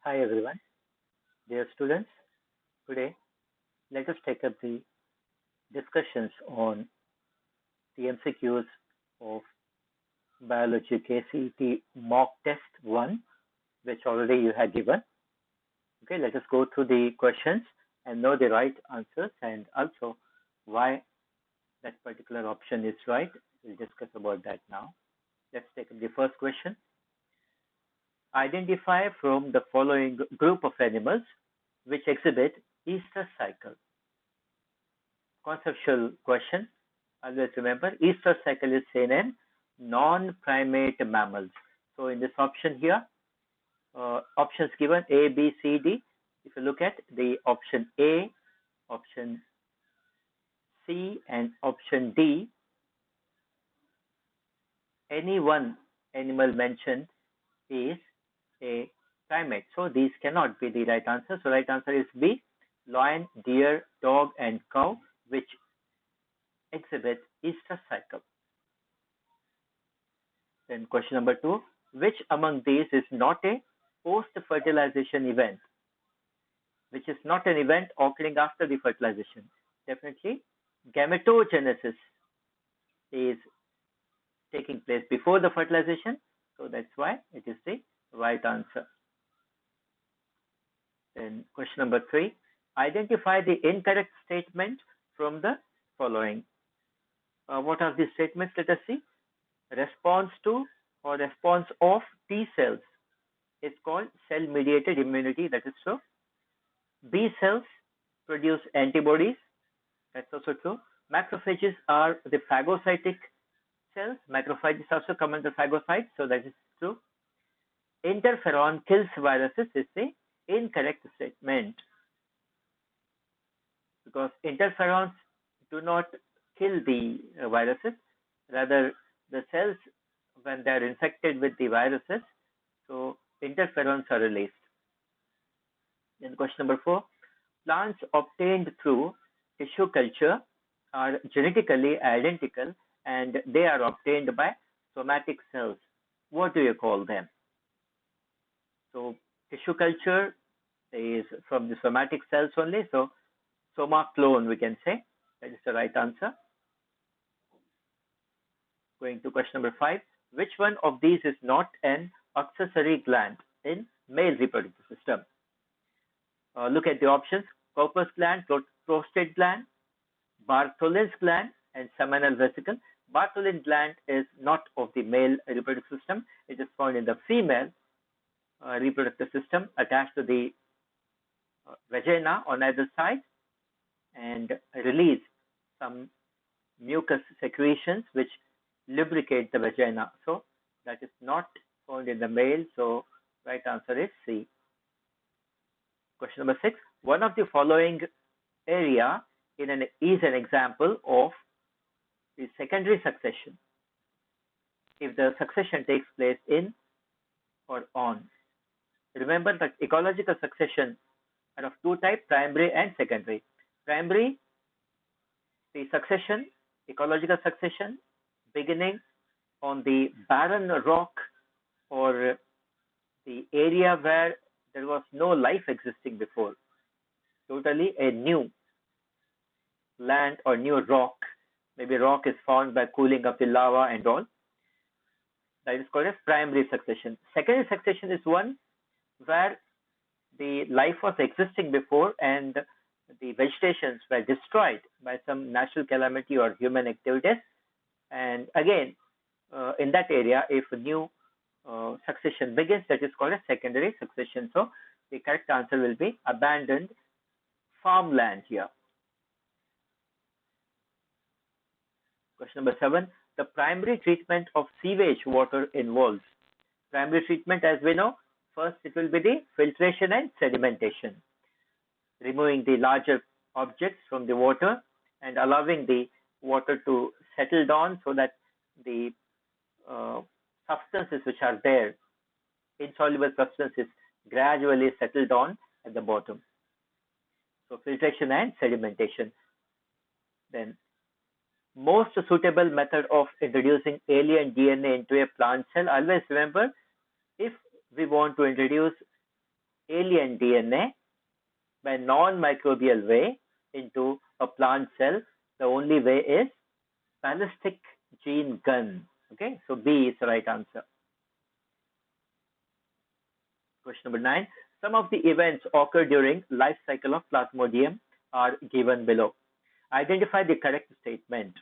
Hi everyone, dear students. Today, let us take up the discussions on the MCQs of Biology KCET mock test 1, which already you had given. Okay, let us go through the questions and know the right answers and also why that particular option is right. We'll discuss about that now. Let's take up the first question. Identify from the following group of animals which exhibit Easter cycle. Conceptual question. Always remember, Easter cycle is seen in non-primate mammals. So in this option here, options given A, B, C, D. If you look at the option A, option C, and option D, any one animal mentioned is a primate. So these cannot be the right answer. So right answer is B, lion, deer, dog, and cow, which exhibit Easter cycle. Then question number 2, which among these is not a post-fertilization event? Which is not an event occurring after the fertilization? Definitely, gametogenesis is taking place before the fertilization. So that's why it is the right answer. Then question number 3, identify the incorrect statement from the following. What are the statements? Let us see. Response to or response of T cells is called cell-mediated immunity. That is true. B cells produce antibodies. That's also true. Macrophages are the phagocytic cells. Macrophages also come under phagocytes, so that is true. Interferon kills viruses is the incorrect statement, because interferons do not kill the viruses, rather the cells, when they are infected with the viruses, so interferons are released. Then question number 4, plants obtained through tissue culture are genetically identical and they are obtained by somatic cells. What do you call them? So tissue culture is from the somatic cells only, so soma clone we can say. That is the right answer. Going to question number 5, which one of these is not an accessory gland in male reproductive system? Look at the options: Cowper's gland, prostate gland, Bartholin's gland, and seminal vesicle. Bartholin gland is not of the male reproductive system. It is found in the female reproductive system, attached to the vagina on either side, and release some mucus secretions which lubricate the vagina. So that is not found in the male. So right answer is C. Question number 6, one of the following area is an example of the secondary succession if the succession takes place in or on. Remember that ecological succession are of two types, primary and secondary. Primary, the succession, ecological succession, beginning on the barren rock or the area where there was no life existing before, totally a new land or new rock. Maybe rock is formed by cooling of the lava and all. That is called as primary succession. Secondary succession is one where the life was existing before and the vegetations were destroyed by some natural calamity or human activities. And again, in that area, if a new succession begins, that is called a secondary succession. So the correct answer will be abandoned farmland here. Question number 7, the primary treatment of sewage water involves. Primary treatment, as we know, first it will be the filtration and sedimentation, removing the larger objects from the water and allowing the water to settle down so that the substances which are there, insoluble substances, gradually settle down at the bottom. So filtration and sedimentation. Then most suitable method of introducing alien DNA into a plant cell. Always remember, if we want to introduce alien DNA by non-microbial way into a plant cell, the only way is ballistic gene gun. Okay, so B is the right answer. Question number 9. Some of the events occur during life cycle of Plasmodium are given below. Identify the correct statement.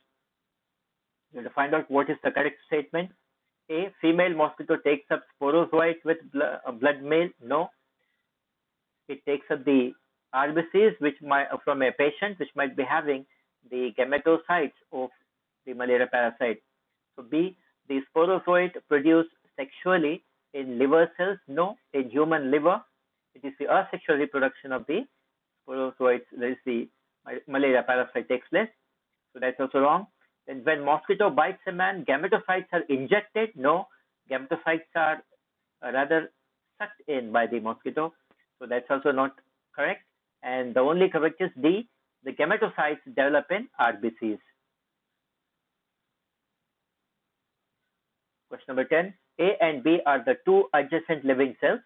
You have to find out what is the correct statement. A, female mosquito takes up sporozoite with blood male. No. It takes up the RBCs from a patient which might be having the gametocytes of the malaria parasite. So B, the sporozoite produced sexually in liver cells. No. In human liver, it is the asexual reproduction of the sporozoites. That is the malaria parasite takes place. So that's also wrong. Then when mosquito bites a man, gametocytes are injected. No, gametocytes are rather sucked in by the mosquito. So that's also not correct. And the only correct is D, the gametocytes develop in RBCs. Question number 10. A and B are the two adjacent living cells.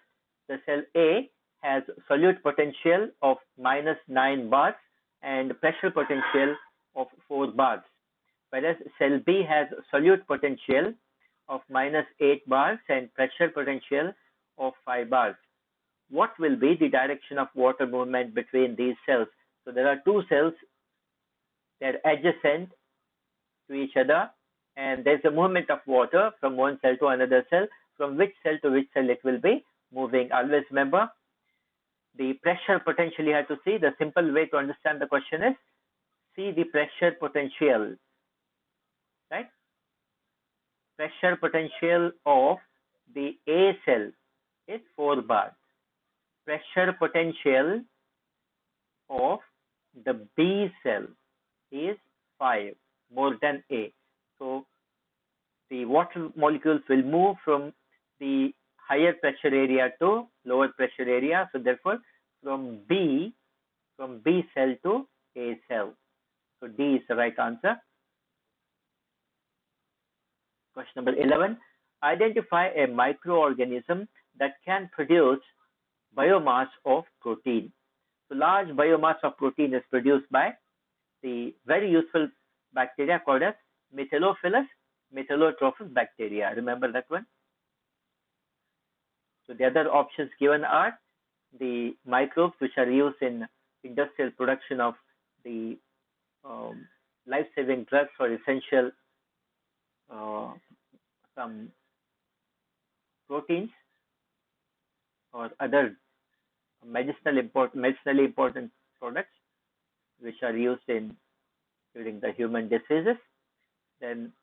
The cell A has solute potential of -9 bars and pressure potential of 4 bars, whereas cell B has solute potential of -8 bars and pressure potential of 5 bars. What will be the direction of water movement between these cells? So there are two cells, they're adjacent to each other, and there's a movement of water from one cell to another cell. From which cell to which cell it will be moving? Always remember, the pressure potential you have to see. The simple way to understand the question is, see the pressure potential, right? Pressure potential of the A cell is 4 bars. Pressure potential of the B cell is 5, more than A. So the water molecules will move from the higher pressure area to lower pressure area. So therefore, from B cell to A cell. So D is the right answer. Question number 11. Identify a microorganism that can produce biomass of protein. So large biomass of protein is produced by the very useful bacteria called as Metallophilus metallotrophus bacteria. Remember that one? So the other options given are the microbes which are used in industrial production of the life-saving drugs or essential some proteins or other medicinally important products which are used during the human diseases. Then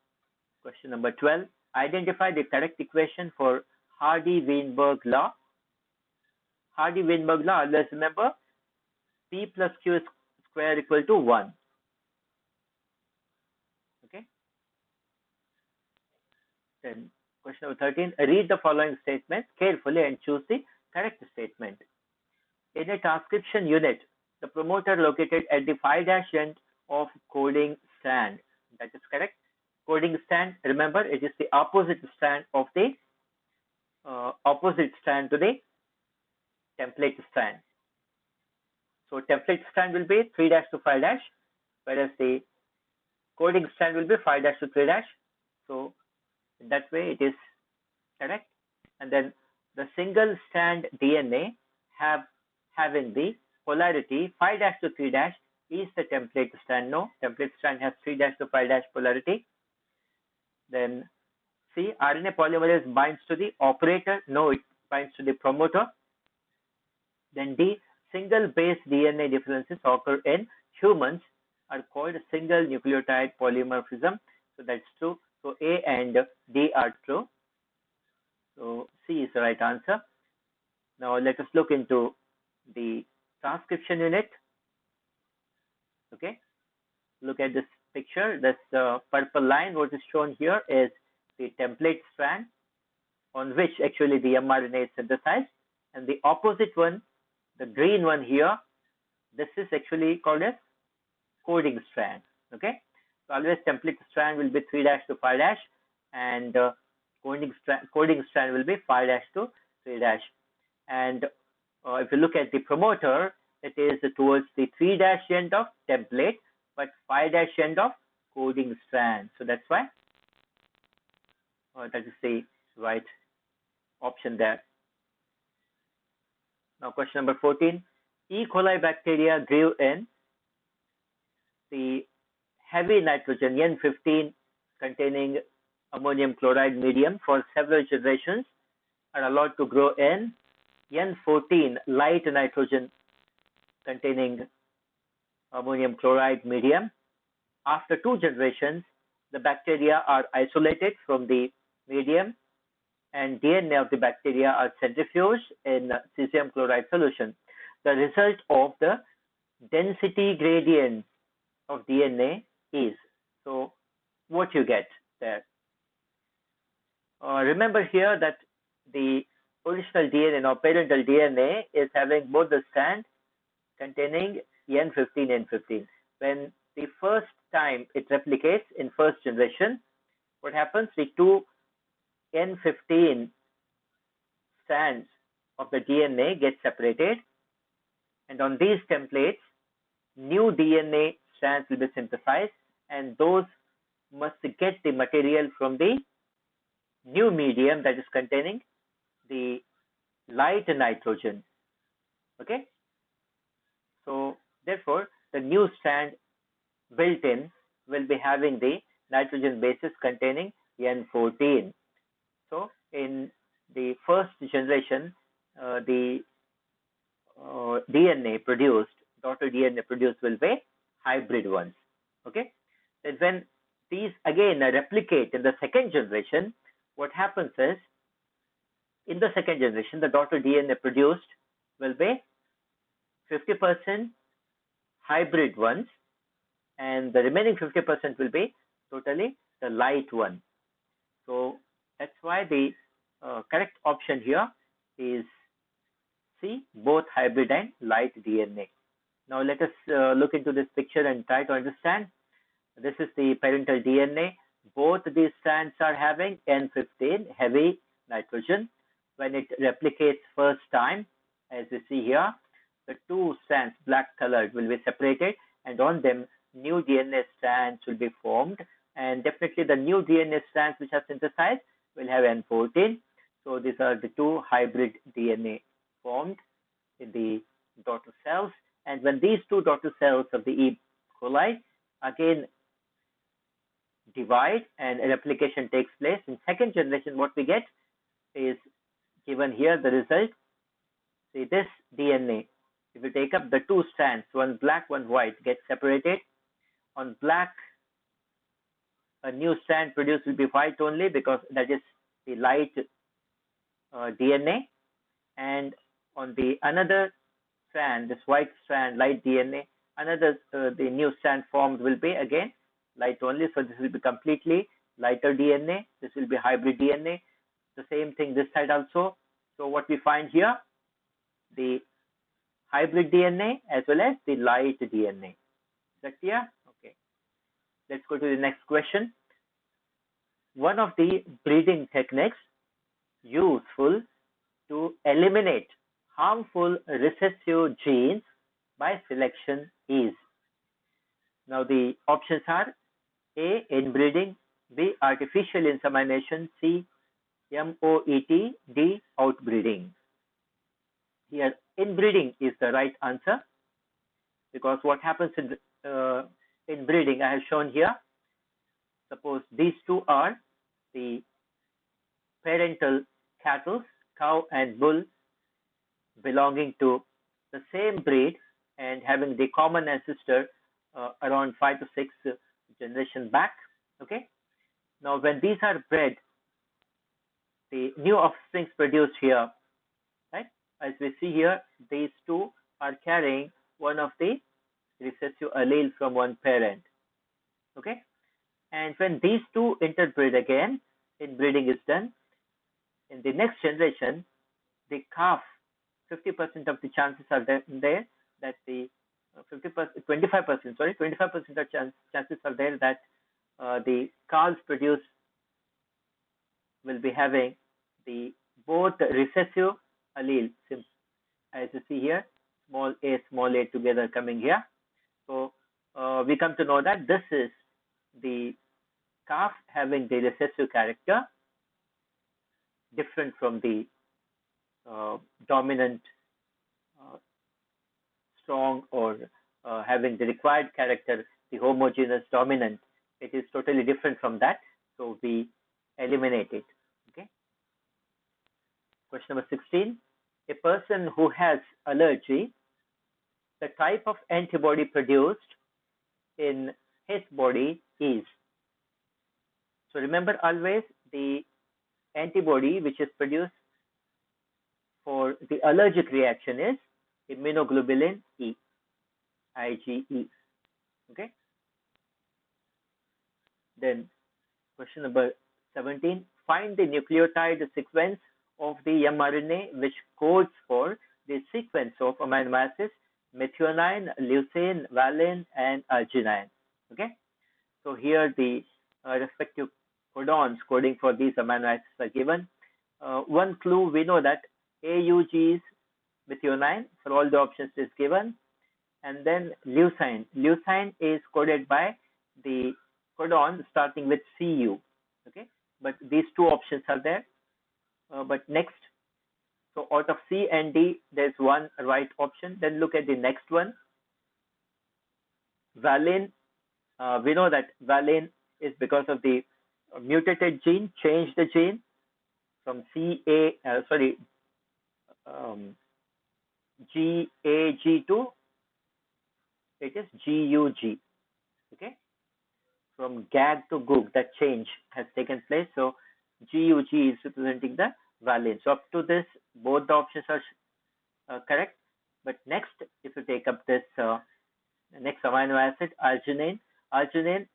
question number 12. Identify the correct equation for Hardy-Weinberg law. Hardy-Weinberg law, always remember, P plus Q square equal to 1. Okay. Then question number 13. Read the following statements carefully and choose the correct statement. In a transcription unit, the promoter located at the 5' end of coding strand. That is correct. Coding strand, remember, it is the opposite strand of the opposite strand to the template strand. So template strand will be 3' to 5', whereas the coding strand will be 5' to 3'. So in that way it is correct. And then the single strand DNA having the polarity 5' to 3' is the template strand. No, template strand has 3' to 5' polarity. Then C, RNA polymerase binds to the operator. No, it binds to the promoter. Then D, single base DNA differences occur in humans are called single nucleotide polymorphism. So that's true. So A and D are true. So C is the right answer. Now let us look into the transcription unit. Okay, look at this picture. This purple line, what is shown here is the template strand on which actually the mRNA is synthesized, and the opposite one, the green one here, this is actually called as coding strand. Okay, so always template strand will be 3' to 5', and coding strand will be 5' to 3'. And if you look at the promoter, it is towards the 3' end of template, but 5' end of coding strand. So that's why that is the right option there. Now question number 14. E. coli bacteria grew in the heavy nitrogen N15 containing ammonium chloride medium for several generations, are allowed to grow in N14 light nitrogen containing ammonium chloride medium. After 2 generations, the bacteria are isolated from the medium and DNA of the bacteria are centrifuged in cesium chloride solution. The result of the density gradient of DNA is, so what you get there. Remember here that the original DNA or parental DNA is having both the strand containing N15, N15. When the first time it replicates in first generation, what happens? The 2 N15 strands of the DNA get separated, and on these templates, new DNA strands will be synthesized, and those must get the material from the new medium that is containing the light nitrogen. Okay, so therefore the new strand built in will be having the nitrogen bases containing N14. So in the first generation, the DNA produced, daughter DNA produced will be hybrid ones. Okay, and when these again replicate in the second generation, what happens is, in the second generation, the daughter DNA produced will be 50% hybrid ones, and the remaining 50% will be totally the light one. So that's why the correct option here is C, both hybrid and light DNA. Now let us look into this picture and try to understand. This is the parental DNA. Both these strands are having N15, heavy nitrogen. When it replicates first time, as you see here, the 2 strands, black colored, will be separated, and on them new DNA strands will be formed, and definitely the new DNA strands which are synthesized will have N14. So these are the 2 hybrid DNA formed in the daughter cells, and when these 2 daughter cells of the E. coli again divide and a replication takes place, in second generation what we get is given here, the result. See, this DNA, if you take up the 2 strands, one black, one white, gets separated. On black, a new strand produced will be white only, because that is the light DNA, and on the another strand, this white strand, light DNA, another the new strand formed will be again light only. So this will be completely lighter DNA. This will be hybrid DNA. The same thing this side also. So what we find here, the hybrid DNA as well as the light DNA. Is that clear? Okay. Let's go to the next question. One of the breeding techniques useful to eliminate harmful recessive genes by selection is. Now the options are A, inbreeding, B, artificial insemination, C, MOET, D, outbreeding. Here, inbreeding is the right answer, because what happens in breeding, I have shown here. Suppose these 2 are the parental cattle, cow and bull, belonging to the same breed and having the common ancestor around 5 to 6 generations back. Okay. Now, when these are bred, the new offsprings produced here, right? As we see here, these 2 are carrying one of the recessive allele from one parent. Okay. And when these 2 interbreed again, inbreeding is done, in the next generation, the calf, 50% of the chances are there that the 25%, sorry, 25% of chances are there that the calves produced will be having the both recessive allele, as As you see here, small a together coming here. So we come to know that this is the calf having the recessive character, different from the dominant strong, or having the required character, the homogeneous dominant. It is totally different from that. So we eliminate it. Okay. Question number 16. A person who has allergy, the type of antibody produced in his body is. So remember always, the antibody which is produced for the allergic reaction is immunoglobulin E, IgE. Okay. Then question number 17. Find the nucleotide sequence of the mRNA which codes for the sequence of amino acids methionine, leucine, valine, and arginine. Okay. So here the respective codons coding for these amino acids are given. One clue, we know that AUG is methionine for all the options is given, and then leucine. Leucine is coded by the codon starting with CU. Okay, but these two options are there. But next, so out of C and D, there's one right option. Then look at the next one. Valine. We know that valine is because of the mutated gene, changed the gene from GAG2, it is GUG. Okay, from GAG to GUG, that change has taken place. So GUG is representing the valine. So up to this, both the options are correct. But next, if you take up this next amino acid, arginine. Arginine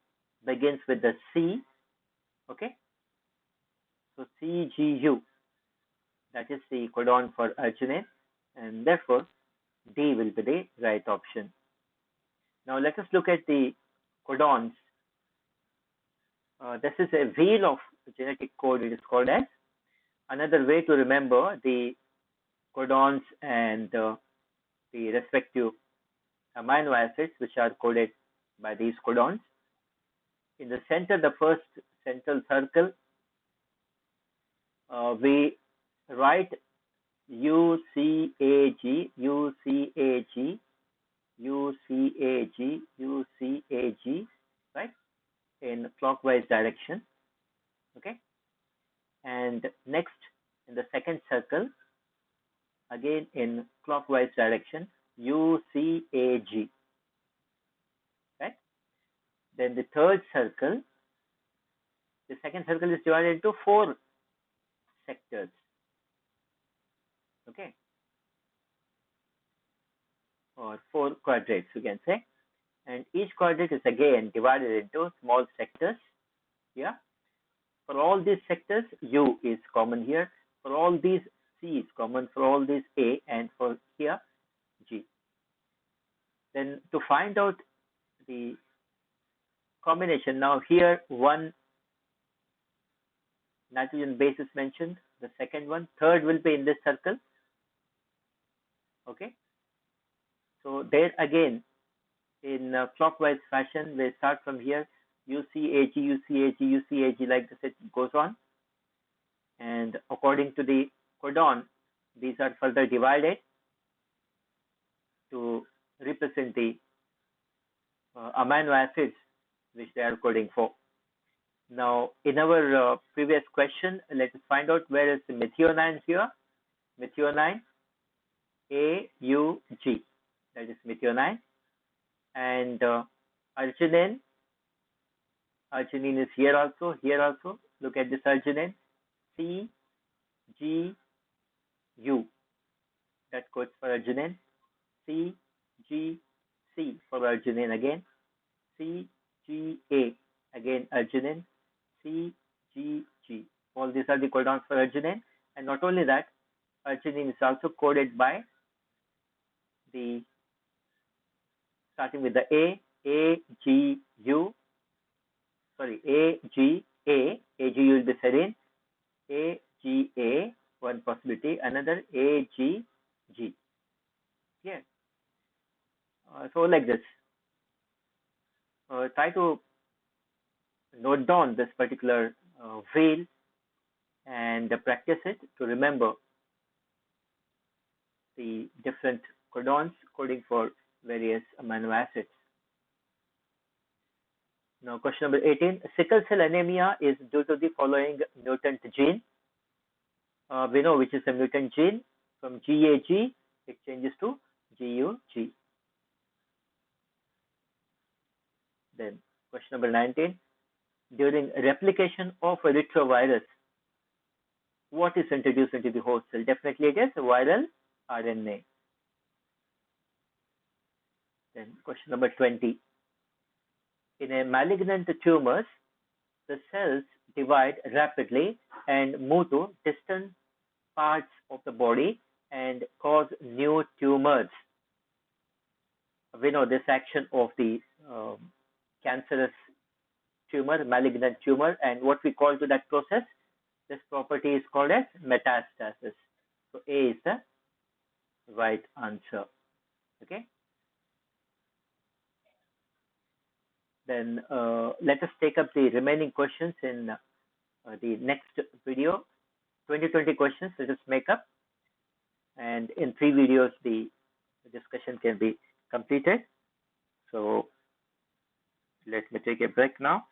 begins with the C. Okay, so CGU, that is the codon for arginine, and therefore D will be the right option. Now let us look at the codons. This is a wheel of genetic code, it is called as. Another way to remember the codons and the respective amino acids which are coded by these codons. In the center, the first central circle, we write UCAG, UCAG, UCAG, UCAG, right, in clockwise direction. Okay, and next in the second circle, again in clockwise direction, UCAG. Right. Then the third circle, the second circle is divided into 4 sectors. Okay, or 4 quadrates, you can say, and each quadrant is again divided into small sectors. Yeah, for all these sectors, U is common here. For all these, C is common. For all these, A, and for here, G. Then to find out the combination, now here one nitrogen base is mentioned, the second one, third will be in this circle. Okay, so there again in clockwise fashion, we start from here, UCAG, UCAG, UCAG, like this, it goes on, and according to the codon, these are further divided to represent the amino acids which they are coding for. Now, in our previous question, let us find out where is the methionine here. Methionine, AUG, that is methionine, and arginine. Arginine is here also, here also. Look at this arginine, CGU, that codes for arginine. CGC for arginine again. CGA, again arginine. CGG. All these are the codons for arginine, and not only that, arginine is also coded by the starting with the A, AGU, sorry, AGA, AGU will be serine, AGA, one possibility, another AGG. Yeah. So like this, try to note down this particular wheel and practice it to remember the different codons coding for various amino acids. Now, question number 18. Sickle cell anemia is due to the following mutant gene. We know which is a mutant gene. From GAG, it changes to GUG. Then, question number 19. During replication of a retrovirus, what is introduced into the host cell? Definitely, it is viral RNA. Then, question number 20. In a malignant tumors, the cells divide rapidly and move to distant parts of the body and cause new tumors. We know this action of the cancerous tumor, malignant tumor, and what we call to that process, this property is called as metastasis. So A is the right answer. Okay. Then let us take up the remaining questions in the next video. 20 questions, let us make up. And in 3 videos, the discussion can be completed. So let me take a break now.